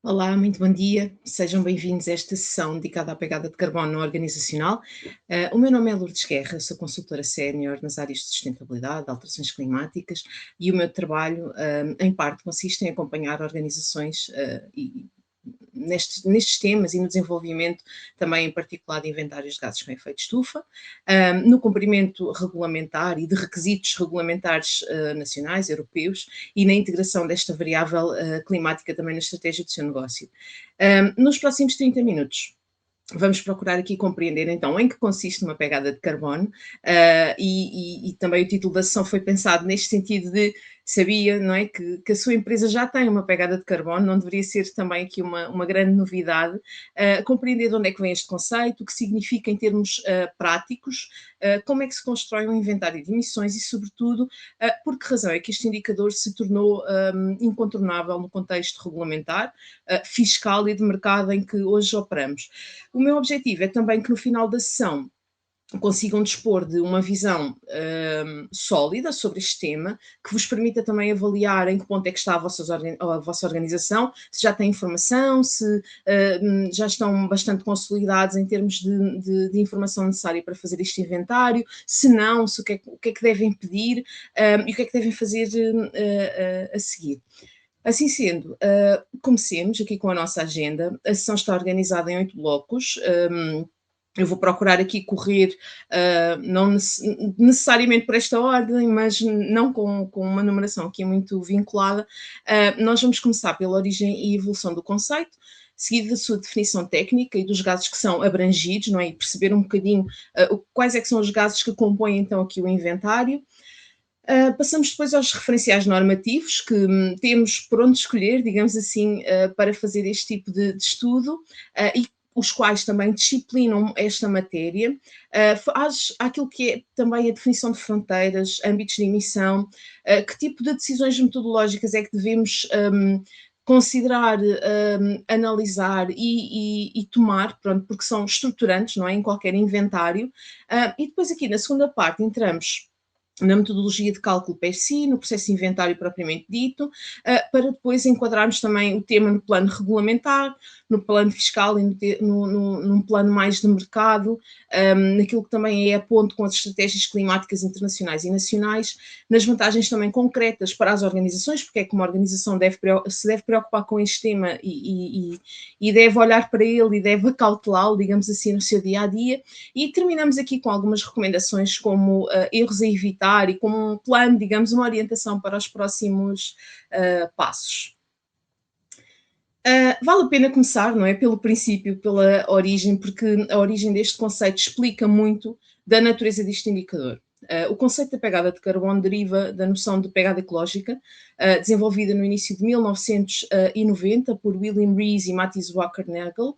Olá, muito bom dia. Sejam bem-vindos a esta sessão dedicada à pegada de carbono organizacional. O meu nome é Lourdes Guerra, sou consultora sénior nas áreas de sustentabilidade, alterações climáticas e o meu trabalho, em parte, consiste em acompanhar organizações nestes temas e no desenvolvimento também em particular de inventários de gases com efeito de estufa, no cumprimento regulamentar e de requisitos regulamentares nacionais, europeus e na integração desta variável climática também na estratégia do seu negócio. Nos próximos 30 minutos, vamos procurar aqui compreender então em que consiste uma pegada de carbono e também o título da sessão foi pensado neste sentido de sabia, não é, que a sua empresa já tem uma pegada de carbono, não deveria ser também aqui uma grande novidade, compreender de onde é que vem este conceito, o que significa em termos práticos, como é que se constrói um inventário de emissões e, sobretudo, por que razão é que este indicador se tornou incontornável no contexto regulamentar, fiscal e de mercado em que hoje operamos. O meu objetivo é também que no final da sessão consigam dispor de uma visão sólida sobre este tema, que vos permita também avaliar em que ponto é que está a vossa organização, se já tem informação, se já estão bastante consolidados em termos de informação necessária para fazer este inventário, se não, se o que é que devem pedir e o que é que devem fazer a seguir. Assim sendo, comecemos aqui com a nossa agenda. A sessão está organizada em 8 blocos. Eu vou procurar aqui correr, não necessariamente por esta ordem, mas não com uma numeração aqui muito vinculada. Nós vamos começar pela origem e evolução do conceito, seguido da sua definição técnica e dos gases que são abrangidos, não é? E perceber um bocadinho quais é que são os gases que compõem então aqui o inventário. Passamos depois aos referenciais normativos, que temos por onde escolher, digamos assim, para fazer este tipo de estudo e os quais também disciplinam esta matéria. Há aquilo que é também a definição de fronteiras, âmbitos de emissão, que tipo de decisões metodológicas é que devemos considerar, analisar e tomar, pronto, porque são estruturantes, não é, em qualquer inventário. E depois aqui na segunda parte entramos na metodologia de cálculo per si, no processo de inventário propriamente dito, para depois enquadrarmos também o tema no plano regulamentar, no plano fiscal e num plano mais de mercado, naquilo que também é a ponto com as estratégias climáticas internacionais e nacionais, nas vantagens também concretas para as organizações, porque é que uma organização se deve preocupar com este tema e deve olhar para ele e deve acautelá-lo, digamos assim, no seu dia-a-dia, e terminamos aqui com algumas recomendações como erros a evitar e como um plano, digamos, uma orientação para os próximos passos. Vale a pena começar, não é? Pelo princípio, pela origem, porque a origem deste conceito explica muito da natureza deste indicador. O conceito da pegada de carbono deriva da noção de pegada ecológica, desenvolvida no início de 1990 por William Rees e Matthias Walker-Nagel.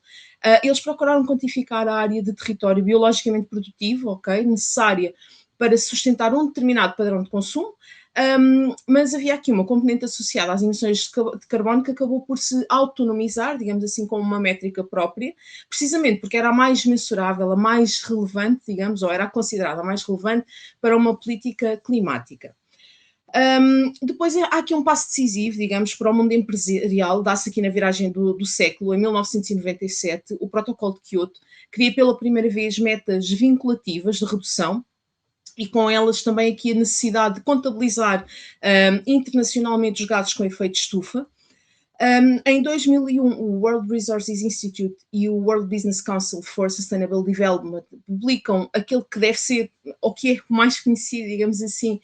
Eles procuraram quantificar a área de território biologicamente produtivo, ok, necessária para sustentar um determinado padrão de consumo, mas havia aqui uma componente associada às emissões de carbono que acabou por se autonomizar, digamos assim, como uma métrica própria, precisamente porque era a mais mensurável, a mais relevante, digamos, ou era considerada a mais relevante para uma política climática. Depois há aqui um passo decisivo, digamos, para o mundo empresarial, dá-se aqui na viragem do século, em 1997, o Protocolo de Quioto cria pela primeira vez metas vinculativas de redução, e com elas também aqui a necessidade de contabilizar internacionalmente os gases com efeito de estufa. Em 2001, o World Resources Institute e o World Business Council for Sustainable Development publicam aquele que deve ser, ou que é mais conhecido, digamos assim,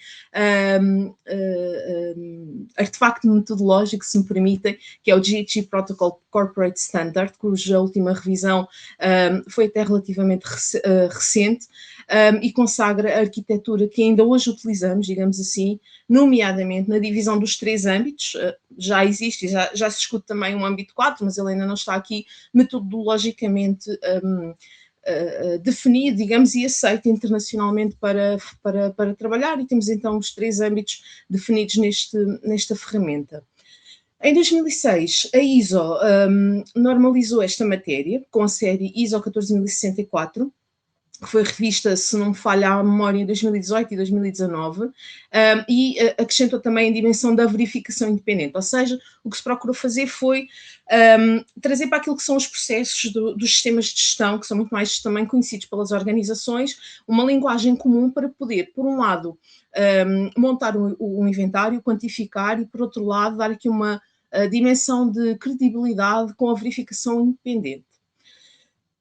artefacto metodológico, se me permitem, que é o GHG Protocol Corporate Standard, cuja última revisão foi até relativamente recente, e consagra a arquitetura que ainda hoje utilizamos, digamos assim, nomeadamente na divisão dos 3 âmbitos. Já existe, já se discute também um âmbito 4, mas ele ainda não está aqui metodologicamente definido, digamos, e aceito internacionalmente para trabalhar, e temos então os 3 âmbitos definidos nesta ferramenta. Em 2006, a ISO normalizou esta matéria com a série ISO 14064, que foi revista, se não me falha a memória, em 2018 e 2019, e acrescentou também a dimensão da verificação independente, ou seja, o que se procurou fazer foi trazer para aquilo que são os processos dos sistemas de gestão, que são muito mais também conhecidos pelas organizações, uma linguagem comum para poder, por um lado, montar o inventário, quantificar e, por outro lado, dar aqui uma dimensão de credibilidade com a verificação independente.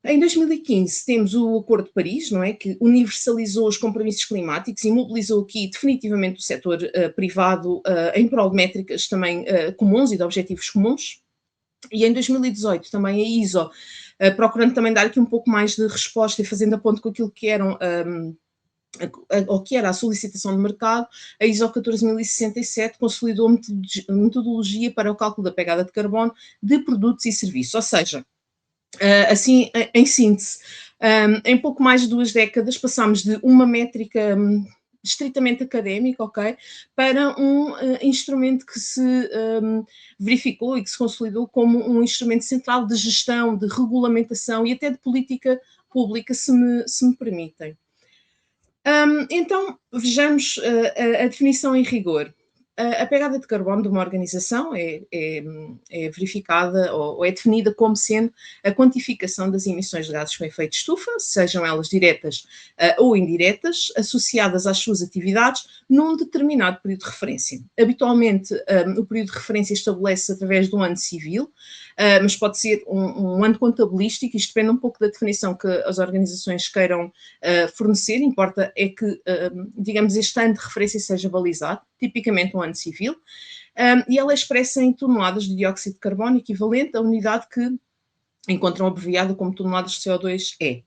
Em 2015 temos o Acordo de Paris, não é, que universalizou os compromissos climáticos e mobilizou aqui definitivamente o setor privado em prol de métricas também comuns e de objetivos comuns. E em 2018 também a ISO, procurando também dar aqui um pouco mais de resposta e fazendo a ponto com aquilo que eram ou que era a solicitação de mercado, a ISO 14067 consolidou a metodologia para o cálculo da pegada de carbono de produtos e serviços, ou seja, assim, em síntese, em pouco mais de 2 décadas passámos de uma métrica estritamente académica, ok, para um instrumento que se verificou e que se consolidou como um instrumento central de gestão, de regulamentação e até de política pública, se me permitem. Então, vejamos a definição em rigor. A pegada de carbono de uma organização é verificada ou é definida como sendo a quantificação das emissões de gases com efeito de estufa, sejam elas diretas ou indiretas, associadas às suas atividades num determinado período de referência. Habitualmente, o período de referência estabelece através do ano civil, mas pode ser um ano contabilístico, isto depende um pouco da definição que as organizações queiram fornecer, importa é que, digamos, este ano de referência seja balizado, tipicamente um ano civil, e ela é expressa em toneladas de dióxido de carbono, equivalente à unidade que encontram abreviada como toneladas de CO2 é.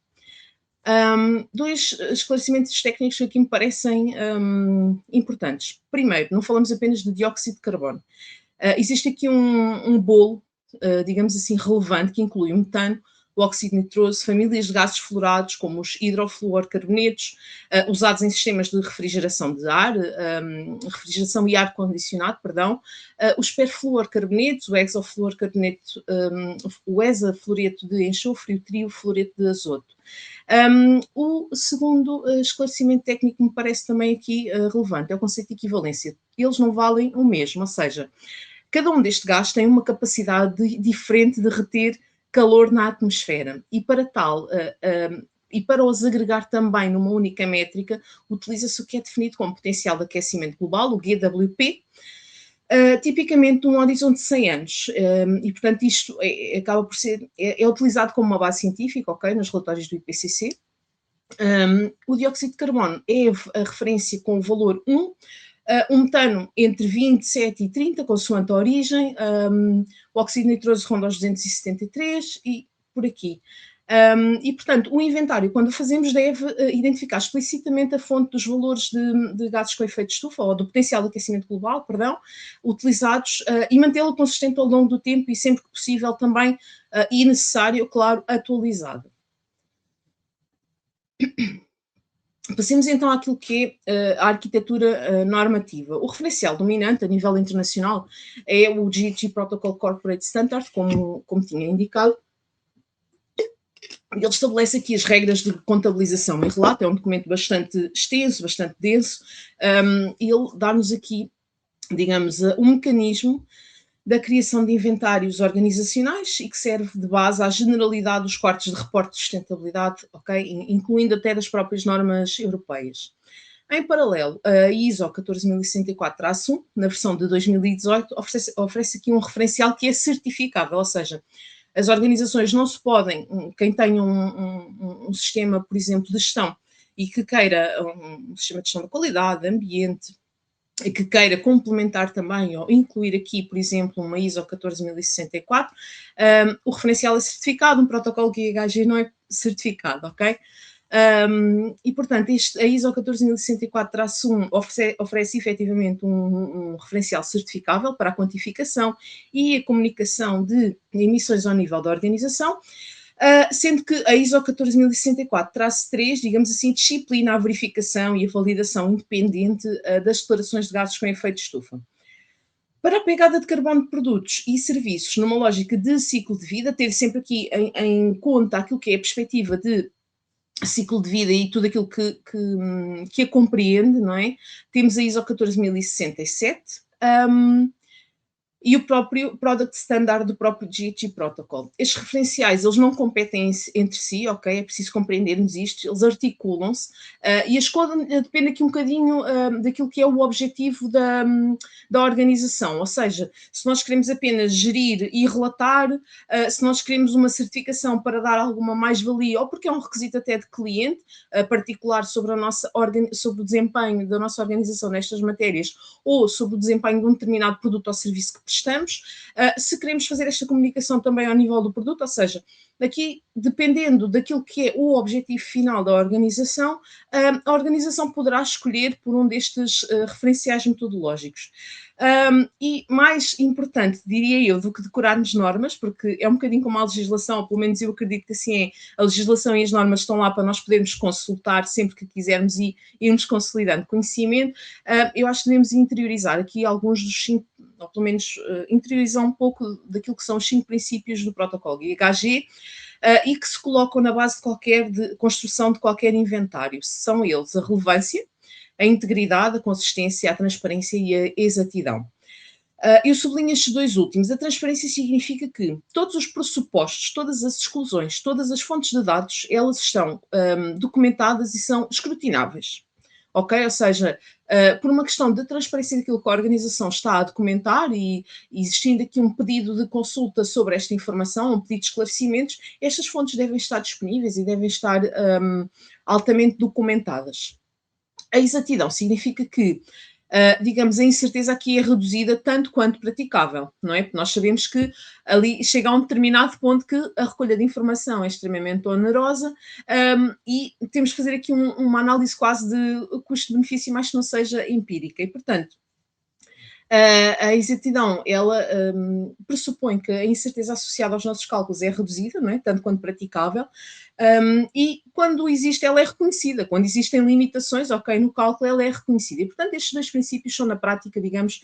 Dois esclarecimentos técnicos que aqui me parecem importantes. Primeiro, não falamos apenas de dióxido de carbono. Existe aqui um bolo, digamos assim, relevante, que inclui o metano, o óxido nitroso, famílias de gases fluorados, como os hidrofluorcarbonetos, usados em sistemas de refrigeração de ar, refrigeração e ar condicionado, perdão, os perfluorcarbonetos, o hexafluorcarboneto, o hexafluoreto de enxofre e o triofluoreto de azoto. O segundo esclarecimento técnico que me parece também aqui relevante é o conceito de equivalência. Eles não valem o mesmo, ou seja, cada um destes gases tem uma capacidade diferente de reter calor na atmosfera e para tal, e para os agregar também numa única métrica, utiliza-se o que é definido como potencial de aquecimento global, o GWP, tipicamente num horizonte de 100 anos, e portanto isto acaba por ser, é utilizado como uma base científica, ok, nos relatórios do IPCC. O dióxido de carbono é a referência com o valor 1, o metano entre 27 e 30, consoante a origem, o óxido nitroso ronda aos 273 e por aqui. E, portanto, o inventário, quando o fazemos, deve identificar explicitamente a fonte dos valores de gases com efeito de estufa, ou do potencial de aquecimento global, perdão, utilizados, e mantê-lo consistente ao longo do tempo e sempre que possível também, e necessário, claro, atualizado. Passemos então àquilo que é a arquitetura normativa. O referencial dominante a nível internacional é o GHG Protocol Corporate Standard, como tinha indicado. Ele estabelece aqui as regras de contabilização e relato, é um documento bastante extenso, bastante denso. Ele dá-nos aqui, digamos, um mecanismo da criação de inventários organizacionais e que serve de base à generalidade dos cortes de reporte de sustentabilidade, okay? Incluindo até das próprias normas europeias. Em paralelo, a ISO 14064-1, na versão de 2018, oferece aqui um referencial que é certificável, ou seja, as organizações não se podem, quem tem um sistema, por exemplo, de gestão e que queira um sistema de gestão da qualidade, de ambiente, e que queira complementar também ou incluir aqui, por exemplo, uma ISO 14064, o referencial é certificado, um protocolo GHG não é certificado, ok? E, portanto, a ISO 14064-1 oferece efetivamente um referencial certificável para a quantificação e a comunicação de emissões ao nível da organização, sendo que a ISO 14064-3, digamos assim, disciplina a verificação e a validação independente das declarações de gases com efeito de estufa. Para a pegada de carbono de produtos e serviços, numa lógica de ciclo de vida, ter sempre aqui em conta aquilo que é a perspectiva de ciclo de vida e tudo aquilo que a compreende, não é? Temos a ISO 14067, e o próprio Product Standard do próprio GHG Protocol. Estes referenciais, eles não competem entre si, ok? É preciso compreendermos isto, eles articulam-se, e a escolha depende aqui um bocadinho daquilo que é o objetivo da organização, ou seja, se nós queremos apenas gerir e relatar, se nós queremos uma certificação para dar alguma mais-valia, ou porque é um requisito até de cliente, particular sobre, sobre o desempenho da nossa organização nestas matérias, ou sobre o desempenho de um determinado produto ou serviço que prestamos, se queremos fazer esta comunicação também ao nível do produto, ou seja, aqui, dependendo daquilo que é o objetivo final da organização, a organização poderá escolher por um destes referenciais metodológicos. E mais importante, diria eu, do que decorarmos normas, porque é um bocadinho como a legislação, ou pelo menos eu acredito que assim é, a legislação e as normas estão lá para nós podermos consultar sempre que quisermos e irmos consolidando conhecimento. Eu acho que devemos interiorizar aqui alguns dos 5, ou pelo menos interiorizar um pouco daquilo que são os 5 princípios do protocolo IHG, e que se colocam na base de construção de qualquer inventário. São eles a relevância, a integridade, a consistência, a transparência e a exatidão. Eu sublinho estes 2 últimos. A transparência significa que todos os pressupostos, todas as exclusões, todas as fontes de dados, elas estão documentadas e são escrutináveis. Ok? Ou seja, por uma questão de transparência daquilo que a organização está a documentar e existindo aqui um pedido de consulta sobre esta informação, um pedido de esclarecimentos, estas fontes devem estar disponíveis e devem estar altamente documentadas. A exatidão significa que, digamos, a incerteza aqui é reduzida tanto quanto praticável, não é? Porque nós sabemos que ali chega a um determinado ponto que a recolha de informação é extremamente onerosa, e temos que fazer aqui uma análise quase de custo-benefício, mais que não seja empírica. E, portanto, a exatidão, ela pressupõe que a incerteza associada aos nossos cálculos é reduzida, não é? Tanto quanto praticável, e quando existe, ela é reconhecida. Quando existem limitações, ok, no cálculo, ela é reconhecida. E, portanto, estes 2 princípios são, na prática, digamos,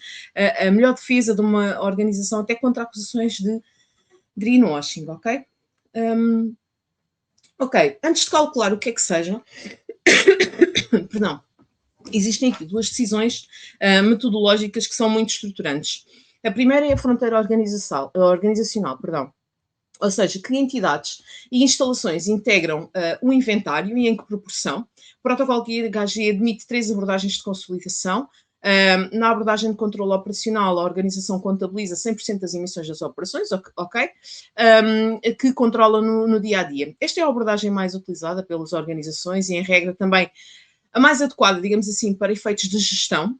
a melhor defesa de uma organização, até contra acusações de greenwashing, ok? Ok, antes de calcular o que é que seja, perdão, existem aqui 2 decisões metodológicas que são muito estruturantes. A primeira é a fronteira organizacional, perdão. Ou seja, que entidades e instalações integram o inventário e em que proporção. O protocolo IHG admite 3 abordagens de consolidação. Na abordagem de controle operacional, a organização contabiliza 100% das emissões das operações, ok? Que controla no dia a dia. Esta é a abordagem mais utilizada pelas organizações e, em regra, também a mais adequada, digamos assim, para efeitos de gestão,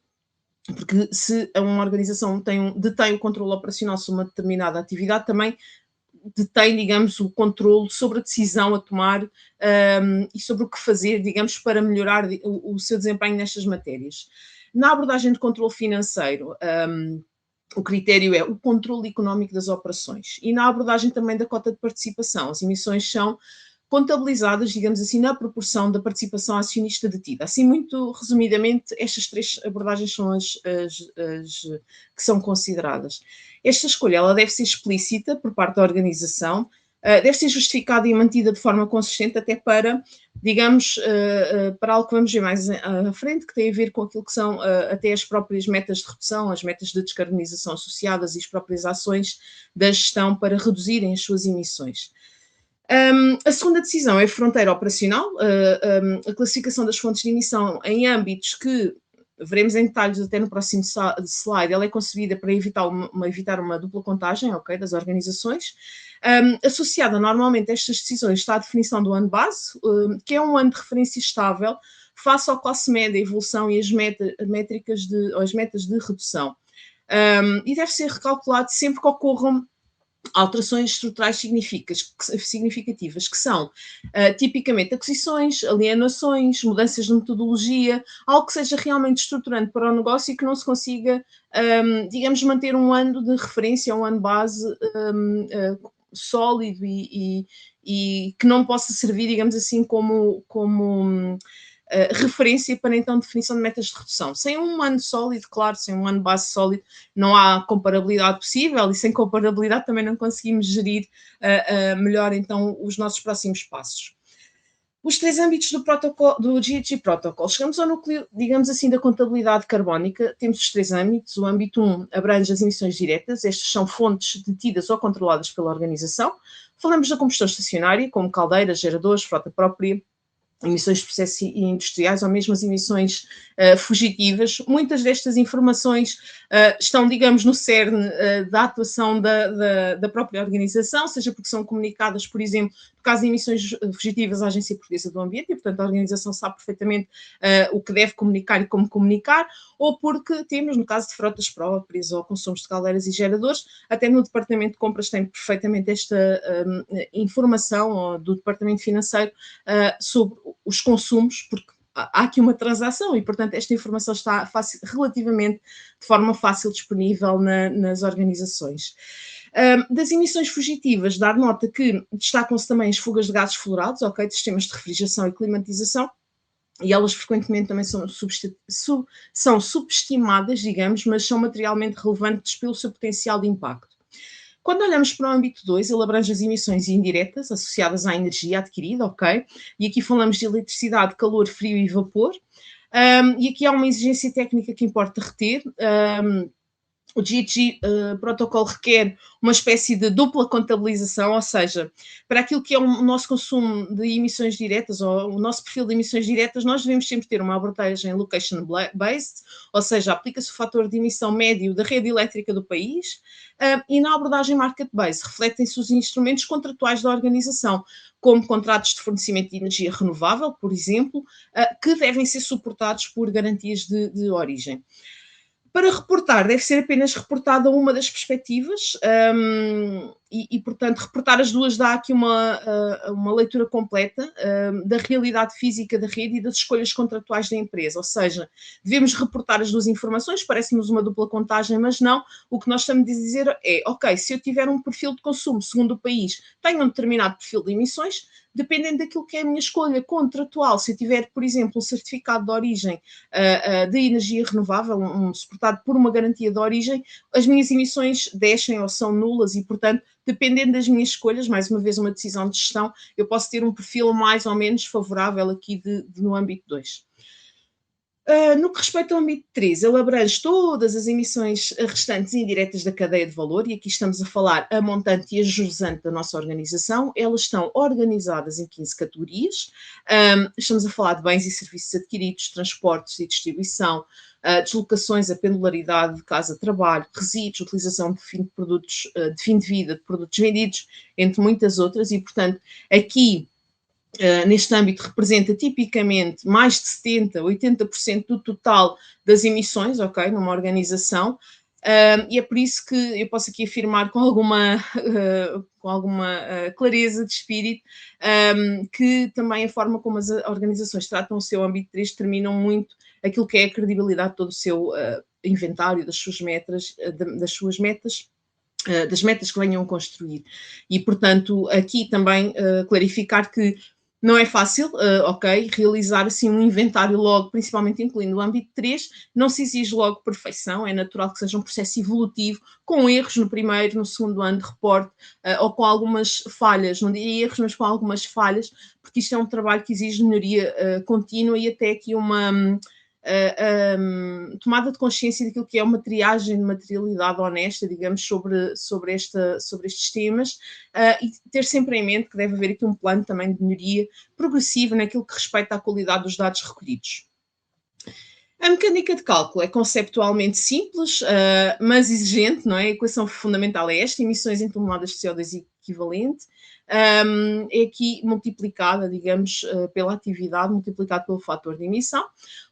porque se uma organização detém o controle operacional sobre uma determinada atividade, também detém, digamos, o controle sobre a decisão a tomar e sobre o que fazer, digamos, para melhorar o seu desempenho nestas matérias. Na abordagem de controle financeiro, o critério é o controle económico das operações. E na abordagem também da cota de participação, as emissões são contabilizadas, digamos assim, na proporção da participação acionista detida. Assim, muito resumidamente, estas 3 abordagens são as que são consideradas. Esta escolha, ela deve ser explícita por parte da organização, deve ser justificada e mantida de forma consistente até para, digamos, para algo que vamos ver mais à frente, que tem a ver com aquilo que são até as próprias metas de redução, as metas de descarbonização associadas e as próprias ações da gestão para reduzirem as suas emissões. A segunda decisão é a fronteira operacional, a classificação das fontes de emissão em âmbitos que veremos em detalhes até no próximo slide. Ela é concebida para evitar uma dupla contagem, ok, das organizações. Associada normalmente a estas decisões está a definição do ano base, que é um ano de referência estável face ao classe média, a evolução e as metas de redução. E deve ser recalculado sempre que ocorram alterações estruturais significativas, que são tipicamente aquisições, alienações, mudanças de metodologia, algo que seja realmente estruturante para o negócio e que não se consiga, digamos, manter um ano de referência, um ano base sólido e que não possa servir, digamos assim, como referência para então definição de metas de redução. Sem um ano sólido, claro, sem um ano base sólido, não há comparabilidade possível e sem comparabilidade também não conseguimos gerir melhor então os nossos próximos passos. Os três âmbitos do, protocolo, do GHG Protocol. Chegamos ao núcleo, digamos assim, da contabilidade carbónica. Temos os três âmbitos. O âmbito 1 abrange as emissões diretas. Estas são fontes detidas ou controladas pela organização. Falamos da combustão estacionária, como caldeiras, geradores, frota própria, emissões de processos industriais ou mesmo as emissões fugitivas. Muitas destas informações estão, digamos, no cerne da atuação da própria organização, seja porque são comunicadas, por exemplo, no caso de emissões fugitivas à Agência Portuguesa do Ambiente, e, portanto, a organização sabe perfeitamente o que deve comunicar e como comunicar, ou porque temos, no caso de frotas próprias ou consumos de caldeiras e geradores, até no Departamento de Compras tem perfeitamente esta informação, ou do Departamento Financeiro, sobre os consumos, porque há aqui uma transação e, portanto, esta informação está relativamente de forma fácil disponível nas organizações. Das emissões fugitivas, dar nota que destacam-se também as fugas de gases fluorados, ok, de sistemas de refrigeração e climatização, e elas frequentemente também são subestimadas, digamos, mas são materialmente relevantes pelo seu potencial de impacto. Quando olhamos para o âmbito 2, ele abrange as emissões indiretas associadas à energia adquirida, ok? E aqui falamos de eletricidade, calor, frio e vapor. E aqui há uma exigência técnica que importa reter. O GHG Protocolo requer uma espécie de dupla contabilização, ou seja, para aquilo que é o nosso consumo de emissões diretas, ou o nosso perfil de emissões diretas, nós devemos sempre ter uma abordagem location-based, ou seja, aplica-se o fator de emissão médio da rede elétrica do país, e na abordagem market-based refletem-se os instrumentos contratuais da organização, como contratos de fornecimento de energia renovável, por exemplo, que devem ser suportados por garantias de origem. Para reportar, deve ser apenas reportada uma das perspectivas portanto, reportar as duas dá aqui uma leitura completa da realidade física da rede e das escolhas contratuais da empresa. Ou seja, devemos reportar as duas informações, parece-nos uma dupla contagem, mas não. O que nós estamos a dizer é, ok, se eu tiver um perfil de consumo segundo o país, tenho um determinado perfil de emissões, dependendo daquilo que é a minha escolha contratual, se eu tiver, por exemplo, um certificado de origem de energia renovável, suportado por uma garantia de origem, as minhas emissões descem ou são nulas e, portanto, dependendo das minhas escolhas, mais uma vez uma decisão de gestão, eu posso ter um perfil mais ou menos favorável aqui no âmbito 2. No que respeita ao âmbito 3, ele abrange todas as emissões restantes indiretas da cadeia de valor, e aqui estamos a falar a montante e a jusante da nossa organização. Elas estão organizadas em 15 categorias. Estamos a falar de bens e serviços adquiridos, transportes e distribuição, deslocações, a pendularidade de casa-trabalho, resíduos, utilização de fim de produtos, de fim de vida, de produtos vendidos, entre muitas outras, e, portanto, aqui neste âmbito representa tipicamente mais de 70%, 80% do total das emissões, ok, numa organização, e é por isso que eu posso aqui afirmar com alguma clareza de espírito que também a forma como as organizações tratam o seu âmbito 3 determinam muito aquilo que é a credibilidade de todo o seu inventário, das suas metas, das metas que venham a construir. E, portanto, aqui também clarificar que não é fácil, ok, realizar assim um inventário logo, principalmente incluindo o âmbito 3, não se exige logo perfeição, é natural que seja um processo evolutivo, com erros no primeiro, no segundo ano de reporte, ou com algumas falhas, não diria erros, mas com algumas falhas, porque isto é um trabalho que exige melhoria contínua e até aqui uma tomada de consciência daquilo que é uma triagem de materialidade honesta, digamos, sobre estes temas, e ter sempre em mente que deve haver aqui um plano também de melhoria progressiva naquilo que respeita à qualidade dos dados recolhidos. A mecânica de cálculo é conceptualmente simples, mas exigente, não é? A equação fundamental é esta: emissões em toneladas de CO2 equivalente, é aqui multiplicada, digamos, pela atividade, multiplicado pelo fator de emissão.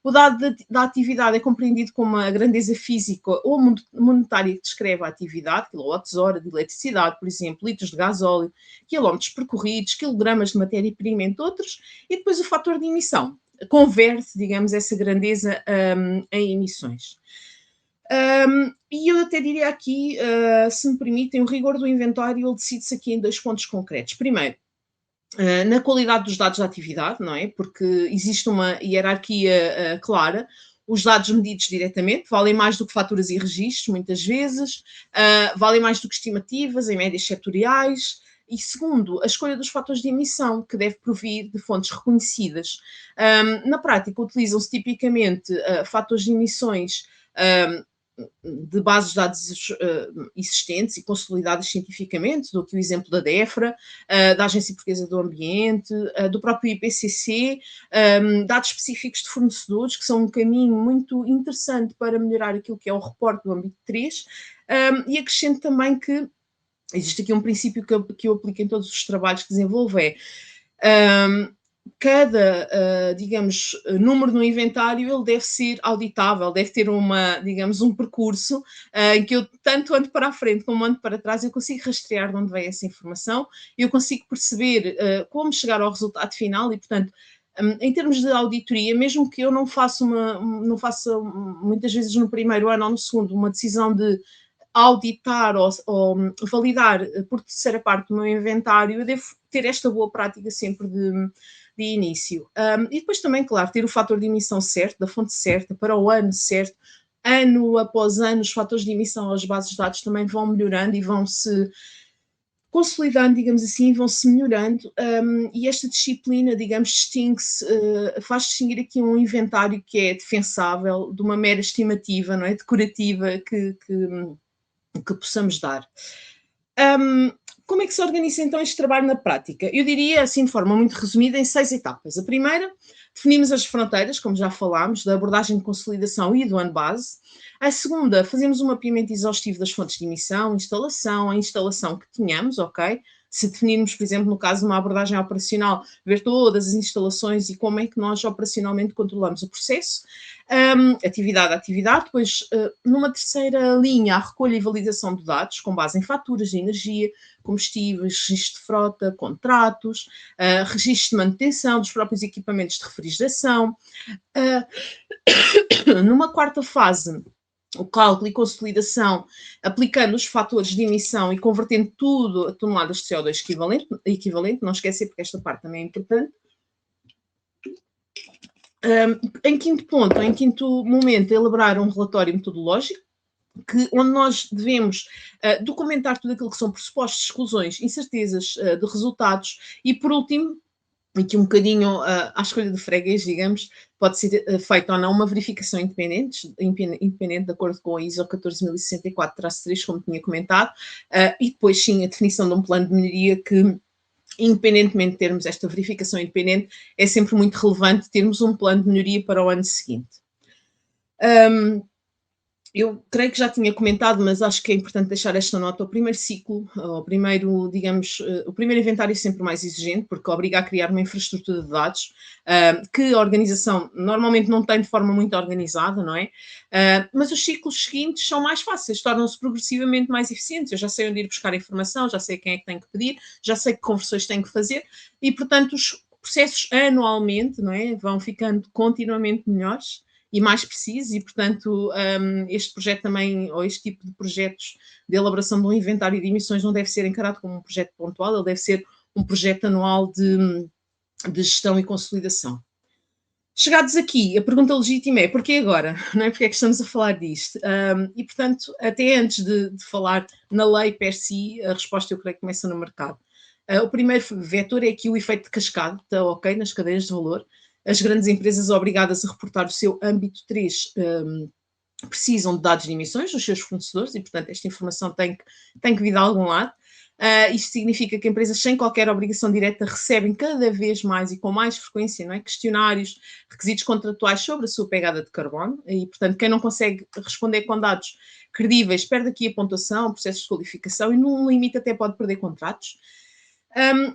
O dado da atividade é compreendido como a grandeza física ou monetária que descreve a atividade, quilowatts-hora de eletricidade, por exemplo, litros de gasóleo, quilómetros percorridos, quilogramas de matéria-prima, entre outros, e depois o fator de emissão converte, digamos, essa grandeza em emissões. E eu até diria aqui, se me permitem, o rigor do inventário, ele decide-se aqui em 2 pontos concretos. Primeiro, na qualidade dos dados da atividade, não é? Porque existe uma hierarquia clara. Os dados medidos diretamente valem mais do que faturas e registros, muitas vezes, valem mais do que estimativas, em médias setoriais, E segundo, a escolha dos fatores de emissão, que deve provir de fontes reconhecidas. Na prática, utilizam-se tipicamente fatores de emissões de bases de dados existentes e consolidadas cientificamente, dou aqui o exemplo da DEFRA, da Agência Portuguesa do Ambiente, do próprio IPCC, dados específicos de fornecedores, que são um caminho muito interessante para melhorar aquilo que é o reporte do âmbito 3, e acrescento também que existe aqui um princípio que eu aplico em todos os trabalhos que desenvolvo, é cada, digamos, número no inventário, ele deve ser auditável, deve ter digamos, um percurso em que eu tanto ando para a frente como ando para trás, eu consigo rastrear de onde vem essa informação, eu consigo perceber como chegar ao resultado final e, portanto, em termos de auditoria, mesmo que eu não faça muitas vezes no primeiro ano ou no segundo uma decisão de auditar ou validar por terceira parte o meu inventário, eu devo ter esta boa prática sempre de início. E depois também, claro, ter o fator de emissão certo, da fonte certa, para o ano certo. Ano após ano, os fatores de emissão às bases de dados também vão melhorando e vão-se consolidando, digamos assim, vão-se melhorando, e esta disciplina, digamos, distingue-se, faz distinguir aqui um inventário que é defensável de uma mera estimativa, não é, decorativa, que possamos dar. Como é que se organiza então este trabalho na prática? Eu diria, assim, de forma muito resumida, em 6 etapas. A primeira, definimos as fronteiras, como já falámos, da abordagem de consolidação e do ano base. A segunda, fazemos um mapeamento exaustivo das fontes de emissão, a instalação que tenhamos, ok? Se definirmos, por exemplo, no caso de uma abordagem operacional, ver todas as instalações e como é que nós operacionalmente controlamos o processo, atividade a atividade. Depois, numa terceira linha, a recolha e validação de dados, com base em faturas de energia, combustíveis, registro de frota, contratos, registro de manutenção dos próprios equipamentos de refrigeração. Numa quarta fase, o cálculo e consolidação, aplicando os fatores de emissão e convertendo tudo a toneladas de CO2 equivalente, não esquecer, porque esta parte também é importante. Em quinto momento, elaborar um relatório metodológico, onde nós devemos documentar tudo aquilo que são pressupostos, exclusões, incertezas de resultados e, por último, aqui um bocadinho à escolha do freguês, digamos, pode ser feita ou não uma verificação independente de acordo com a ISO 14064-3, como tinha comentado, e depois sim a definição de um plano de melhoria que, independentemente de termos esta verificação independente, é sempre muito relevante termos um plano de melhoria para o ano seguinte. Eu creio que já tinha comentado, mas acho que é importante deixar esta nota. O primeiro ciclo, o primeiro inventário é sempre mais exigente, porque obriga a criar uma infraestrutura de dados que a organização normalmente não tem de forma muito organizada, não é? Mas os ciclos seguintes são mais fáceis, tornam-se progressivamente mais eficientes. Eu já sei onde ir buscar informação, já sei quem é que tem que pedir, já sei que conversões tenho que fazer e, portanto, os processos anualmente, não é, vão ficando continuamente melhores e mais preciso, e portanto este projeto também, ou este tipo de projetos de elaboração de um inventário de emissões não deve ser encarado como um projeto pontual, ele deve ser um projeto anual de gestão e consolidação. Chegados aqui, a pergunta legítima é porquê agora? Não é? Porque é que estamos a falar disto? E portanto, até antes de falar na lei per si, a resposta eu creio que começa no mercado. O primeiro vetor é aqui o efeito de cascata, ok, nas cadeias de valor. As grandes empresas obrigadas a reportar o seu âmbito 3 precisam de dados de emissões dos seus fornecedores e, portanto, esta informação tem que vir de algum lado. Isto significa que empresas sem qualquer obrigação direta recebem cada vez mais e com mais frequência, não é, questionários, requisitos contratuais sobre a sua pegada de carbono e, portanto, quem não consegue responder com dados credíveis perde aqui a pontuação, processos de qualificação e, num limite, até pode perder contratos.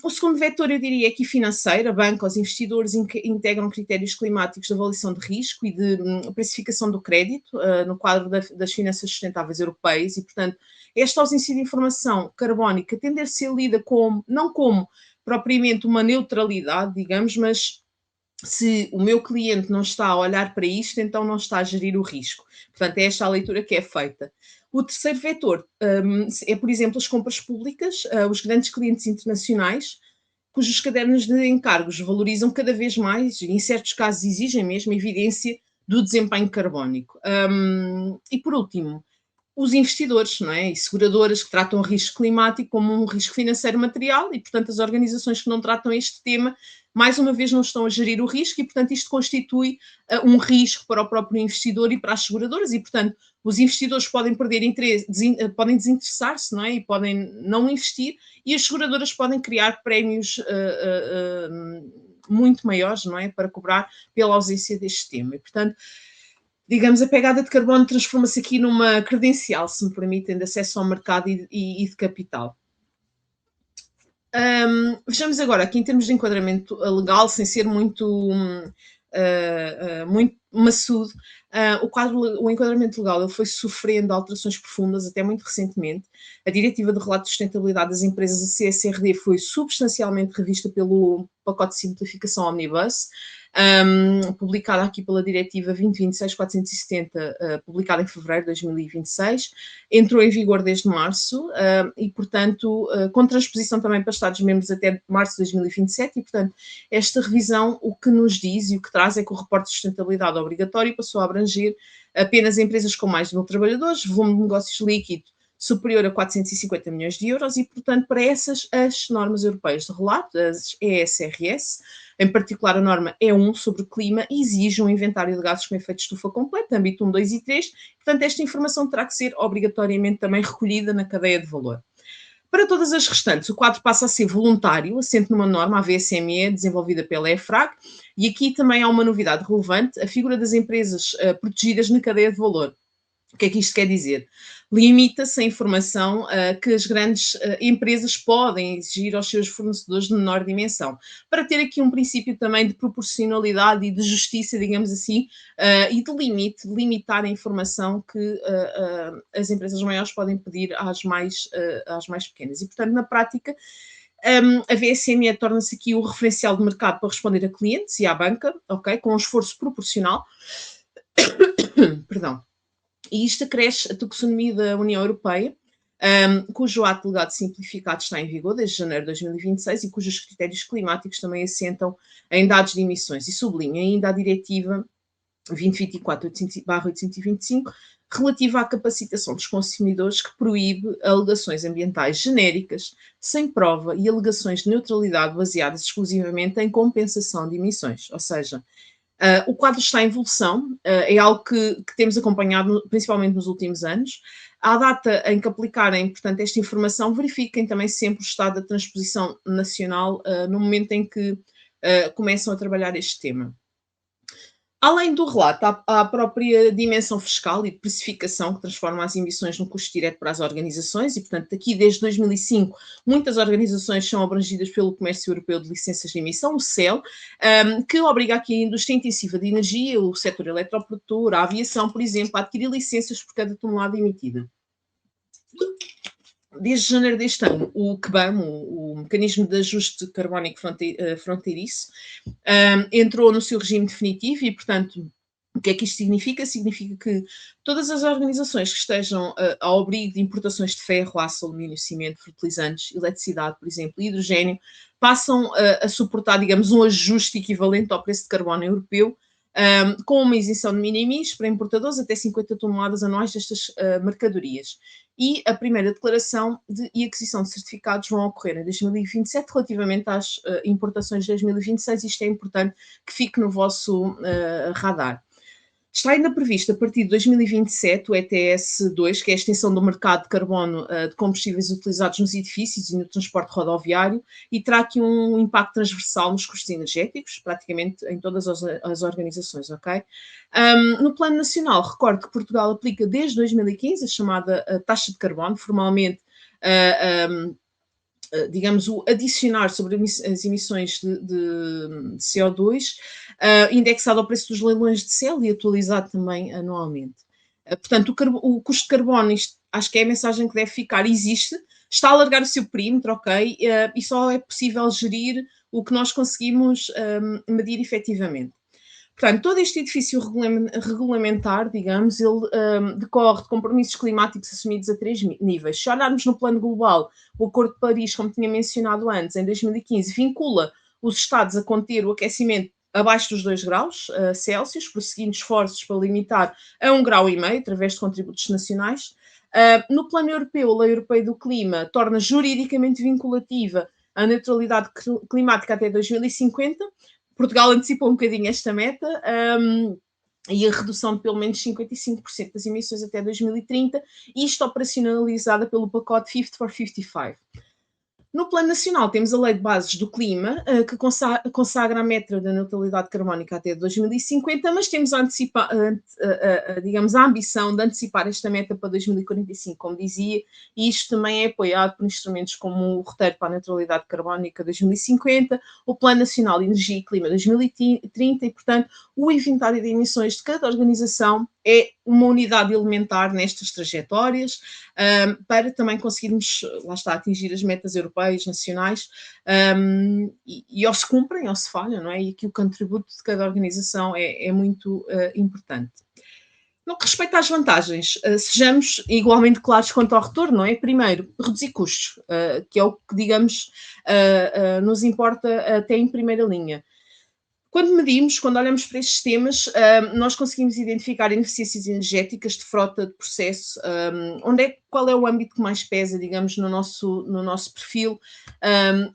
O segundo vetor, eu diria, é aqui financeiro. A banca, os investidores integram critérios climáticos de avaliação de risco e de precificação do crédito no quadro das finanças sustentáveis europeias e, portanto, esta ausência de informação carbónica tende a ser lida não como propriamente uma neutralidade, digamos, mas se o meu cliente não está a olhar para isto, então não está a gerir o risco. Portanto, é esta a leitura que é feita. O terceiro vetor é, por exemplo, as compras públicas, os grandes clientes internacionais, cujos cadernos de encargos valorizam cada vez mais e, em certos casos, exigem mesmo evidência do desempenho carbónico. E, por último, os investidores, não é? E seguradoras que tratam o risco climático como um risco financeiro material e, portanto, as organizações que não tratam este tema, mais uma vez, não estão a gerir o risco e, portanto, isto constitui um risco para o próprio investidor e para as seguradoras e, portanto, os investidores podem perder interesse, podem desinteressar-se, não é? E podem não investir e as seguradoras podem criar prémios muito maiores, não é? Para cobrar pela ausência deste tema. E, portanto, digamos, a pegada de carbono transforma-se aqui numa credencial, se me permitem, de acesso ao mercado e de capital. Vejamos agora aqui em termos de enquadramento legal, sem ser muito, muito maçudo, o enquadramento legal ele foi sofrendo alterações profundas até muito recentemente. A Diretiva de Relato de Sustentabilidade das Empresas, a CSRD, foi substancialmente revista pelo pacote de simplificação Omnibus, publicada aqui pela Diretiva 2026-470, publicada em fevereiro de 2026, entrou em vigor desde março e, portanto, com transposição também para Estados-membros até março de 2027 e, portanto, esta revisão o que nos diz e o que traz é que o reporte de sustentabilidade obrigatório passou a abranger apenas empresas com mais de 1.000 trabalhadores, volume de negócios líquido superior a 450 milhões de euros e, portanto, para essas, as normas europeias de relato, as ESRS, em particular a norma E1 sobre o clima, exige um inventário de gases com efeito de estufa completo, âmbito 1, 2 e 3, portanto, esta informação terá que ser obrigatoriamente também recolhida na cadeia de valor. Para todas as restantes, o quadro passa a ser voluntário, assente numa norma, a VSME, desenvolvida pela EFRAG, e aqui também há uma novidade relevante, a figura das empresas protegidas na cadeia de valor. O que é que isto quer dizer? Limita-se a informação que as grandes empresas podem exigir aos seus fornecedores de menor dimensão, para ter aqui um princípio também de proporcionalidade e de justiça, digamos assim, e de limite, de limitar a informação que as empresas maiores podem pedir às mais pequenas. E, portanto, na prática, a VSME torna-se aqui o referencial de mercado para responder a clientes e à banca, ok? Com um esforço proporcional. Perdão. E isto acresce a taxonomia da União Europeia, cujo ato delegado simplificado está em vigor desde janeiro de 2026 e cujos critérios climáticos também assentam em dados de emissões. E sublinha ainda a Diretiva 2024/825, relativa à capacitação dos consumidores, que proíbe alegações ambientais genéricas, sem prova, e alegações de neutralidade baseadas exclusivamente em compensação de emissões. Ou seja, o quadro está em evolução, é algo que temos acompanhado principalmente nos últimos anos. À data em que aplicarem, portanto, esta informação, verifiquem também sempre o estado da transposição nacional no momento em que começam a trabalhar este tema. Além do relato, há a própria dimensão fiscal e de precificação que transforma as emissões num custo direto para as organizações e, portanto, aqui desde 2005 muitas organizações são abrangidas pelo Comércio Europeu de Licenças de Emissão, o CEL, que obriga aqui a indústria intensiva de energia, o setor eletroprodutor, a aviação, por exemplo, a adquirir licenças por cada tonelada emitida. Desde janeiro deste ano, o CBAM, o Mecanismo de Ajuste Carbónico Fronteiriço, entrou no seu regime definitivo e, portanto, o que é que isto significa? Significa que todas as organizações que estejam ao abrigo de importações de ferro, aço, alumínio, cimento, fertilizantes, eletricidade, por exemplo, e hidrogênio, passam a suportar, digamos, um ajuste equivalente ao preço de carbono europeu, com uma isenção de minimis para importadores até 50 toneladas anuais destas mercadorias. E a primeira declaração e aquisição de certificados vão ocorrer em 2027 relativamente às importações de 2026. Isto é importante que fique no vosso radar. Está ainda previsto a partir de 2027 o ETS2, que é a extensão do mercado de carbono de combustíveis utilizados nos edifícios e no transporte rodoviário, e terá aqui um impacto transversal nos custos energéticos, praticamente em todas as organizações, ok? No plano nacional, recordo que Portugal aplica desde 2015 a chamada taxa de carbono, formalmente digamos, o adicionar sobre as emissões de CO2, indexado ao preço dos leilões de selo e atualizado também anualmente. Portanto, o custo de carbono, isto, acho que é a mensagem que deve ficar, existe, está a alargar o seu perímetro, ok, e só é possível gerir o que nós conseguimos medir efetivamente. Portanto, todo este edifício regulamentar, digamos, ele decorre de compromissos climáticos assumidos a 3 níveis. Se olharmos no plano global, o Acordo de Paris, como tinha mencionado antes, em 2015, vincula os Estados a conter o aquecimento abaixo dos 2 graus Celsius, prosseguindo esforços para limitar a 1,5 grau, através de contributos nacionais. No plano europeu, a Lei Europeia do Clima torna juridicamente vinculativa a neutralidade climática até 2050. Portugal antecipou um bocadinho esta meta, e a redução de pelo menos 55% das emissões até 2030, isto operacionalizada pelo pacote 50 for 55. No plano nacional, temos a Lei de Bases do Clima, que consagra a meta da neutralidade carbónica até 2050, mas temos digamos, a ambição de antecipar esta meta para 2045, como dizia, e isto também é apoiado por instrumentos como o Roteiro para a Neutralidade Carbónica 2050, o Plano Nacional de Energia e Clima 2030, e, portanto, o inventário de emissões de cada organização é uma unidade elementar nestas trajetórias, para também conseguirmos, lá está, atingir as metas europeias, nacionais, e ou se cumprem ou se falham, não é? E aqui o contributo de cada organização é muito importante. No que respeita às vantagens, sejamos igualmente claros quanto ao retorno, não é? Primeiro, reduzir custos, que é o que, digamos, nos importa até em primeira linha. Quando medimos, quando olhamos para estes temas, nós conseguimos identificar ineficiências energéticas de frota de processo, qual é o âmbito que mais pesa, digamos, no nosso perfil,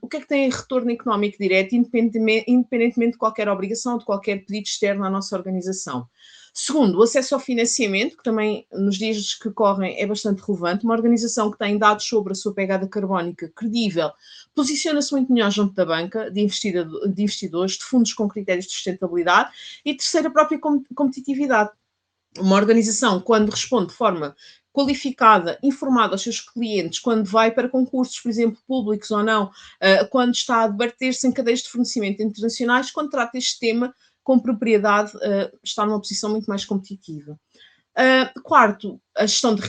o que é que tem retorno económico direto, independentemente de qualquer obrigação, de qualquer pedido externo à nossa organização. Segundo, o acesso ao financiamento, que também nos dias que correm é bastante relevante. Uma organização que tem dados sobre a sua pegada carbónica credível posiciona-se muito melhor junto da banca, de investidores, de fundos com critérios de sustentabilidade. E terceiro, a própria competitividade. Uma organização, quando responde de forma qualificada, informada aos seus clientes, quando vai para concursos, por exemplo, públicos ou não, quando está a debater-se em cadeias de fornecimento internacionais, quando trata este tema com propriedade, está numa posição muito mais competitiva. Quarto, a gestão de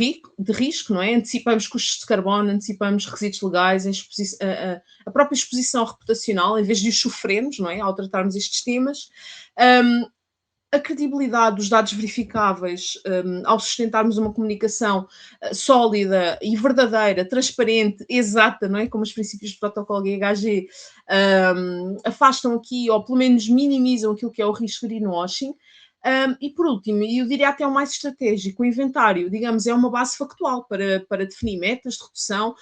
risco, não é? Antecipamos custos de carbono, antecipamos resíduos legais, a própria exposição reputacional, em vez de os sofrermos, não é? Ao tratarmos estes temas. A credibilidade dos dados verificáveis, ao sustentarmos uma comunicação sólida e verdadeira, transparente, exata, não é? Como os princípios do protocolo GHG, afastam aqui, ou pelo menos minimizam aquilo que é o risco de greenwashing. E por último, e eu diria até o mais estratégico, o inventário, digamos, é uma base factual para definir metas de redução,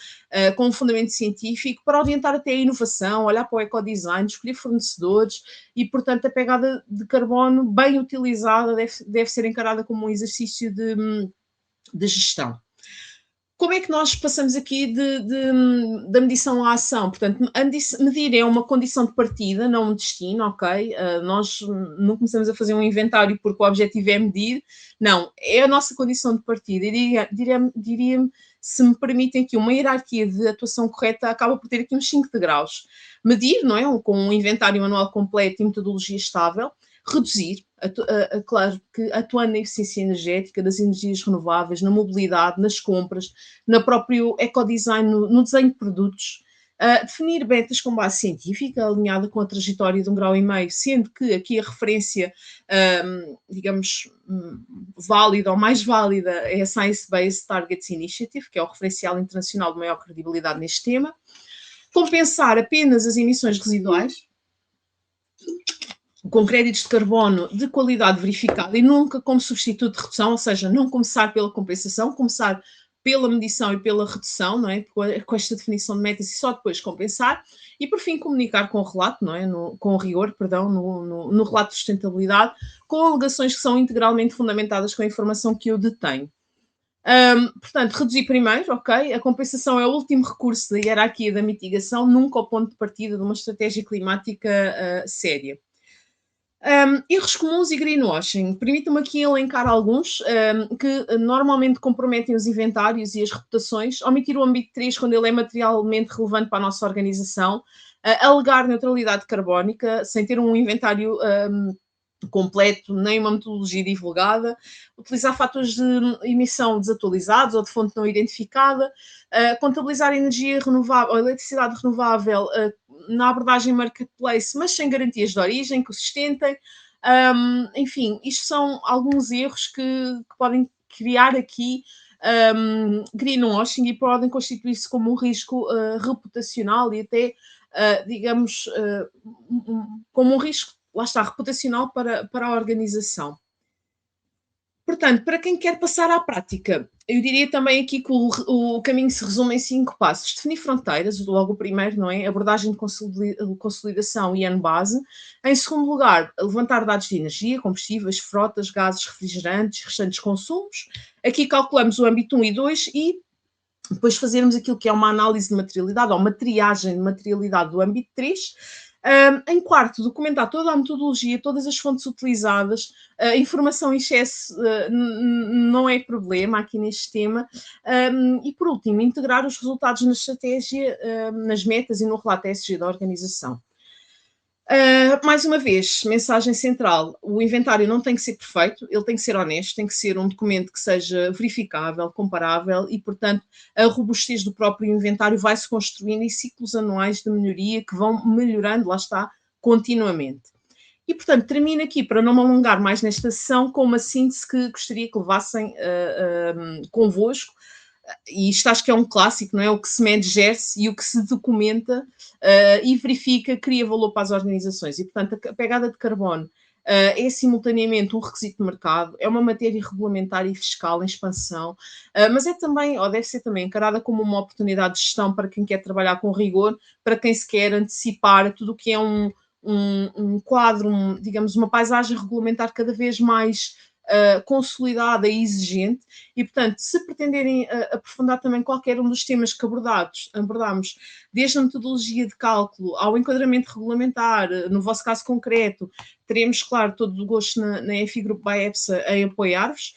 com um fundamento científico, para orientar até a inovação, olhar para o ecodesign, escolher fornecedores e, portanto, a pegada de carbono bem utilizada deve ser encarada como um exercício de gestão. Como é que nós passamos aqui da medição à ação? Portanto, medir é uma condição de partida, não um destino, ok? Nós não começamos a fazer um inventário porque o objetivo é medir, não, é a nossa condição de partida. E diria-me, se me permitem aqui, uma hierarquia de atuação correta acaba por ter aqui uns 5 degraus. Medir, não é? Com um inventário anual completo e metodologia estável. Reduzir, claro que atuando na eficiência energética, das energias renováveis, na mobilidade, nas compras, no próprio ecodesign, no desenho de produtos. Definir metas com base científica, alinhada com a trajetória de 1,5 grau, sendo que aqui a referência, digamos, válida ou mais válida é a Science Based Targets Initiative, que é o referencial internacional de maior credibilidade neste tema. Compensar apenas as emissões residuais, com créditos de carbono de qualidade verificada e nunca como substituto de redução, ou seja, não começar pela compensação, começar pela medição e pela redução, não é? Com esta definição de metas e só depois compensar. E, por fim, comunicar com o relato, não é? Com o rigor, perdão, no relato de sustentabilidade, com alegações que são integralmente fundamentadas com a informação que eu detenho. Portanto, reduzir primeiro, ok? A compensação é o último recurso da hierarquia da mitigação, nunca o ponto de partida de uma estratégia climática séria. Erros comuns e greenwashing. Permitam-me aqui elencar alguns que normalmente comprometem os inventários e as reputações. Omitir o âmbito 3 quando ele é materialmente relevante para a nossa organização. Alegar neutralidade carbónica sem ter um inventário completo, nem uma metodologia divulgada, utilizar fatores de emissão desatualizados ou de fonte não identificada, contabilizar energia renovável, ou eletricidade renovável na abordagem marketplace, mas sem garantias de origem que o sustentem. Enfim, isto são alguns erros que podem criar aqui greenwashing e podem constituir-se como um risco reputacional e até, digamos, como um risco, lá está, reputacional para a organização. Portanto, para quem quer passar à prática, eu diria também aqui que o caminho se resume em 5 passos. Definir fronteiras, logo o primeiro, não é? Abordagem de consolidação e ano-base. Em segundo lugar, levantar dados de energia, combustíveis, frotas, gases, refrigerantes, restantes consumos. Aqui calculamos o âmbito 1 e 2 e depois fazermos aquilo que é uma análise de materialidade ou uma triagem de materialidade do âmbito 3. Em quarto, documentar toda a metodologia, todas as fontes utilizadas, a informação em excesso não é problema aqui neste tema. E por último, integrar os resultados na estratégia, nas metas e no relato ESG da organização. Mais uma vez, mensagem central: o inventário não tem que ser perfeito, ele tem que ser honesto, tem que ser um documento que seja verificável, comparável e, portanto, a robustez do próprio inventário vai-se construindo em ciclos anuais de melhoria que vão melhorando, lá está, continuamente. E, portanto, termino aqui, para não me alongar mais nesta sessão, com uma síntese que gostaria que levassem convosco, e isto acho que é um clássico, não é? O que se mede gere-se e o que se documenta e verifica cria valor para as organizações. E, portanto, a pegada de carbono é simultaneamente um requisito de mercado, é uma matéria regulamentar e fiscal em expansão, mas é também, ou deve ser também, encarada como uma oportunidade de gestão para quem quer trabalhar com rigor, para quem se quer antecipar a tudo o que é um quadro, digamos, uma paisagem regulamentar cada vez mais consolidada e exigente, e, portanto, se pretenderem aprofundar também qualquer um dos temas que abordamos, desde a metodologia de cálculo ao enquadramento regulamentar, no vosso caso concreto, teremos, claro, todo o gosto na EFI Group by EPSA em apoiar-vos.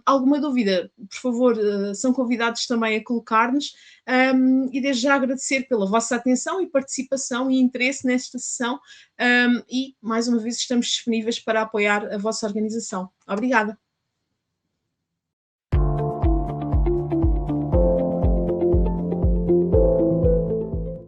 Alguma dúvida, por favor, são convidados também a colocar-nos, e desde já agradecer pela vossa atenção e participação e interesse nesta sessão, e mais uma vez estamos disponíveis para apoiar a vossa organização. Obrigada.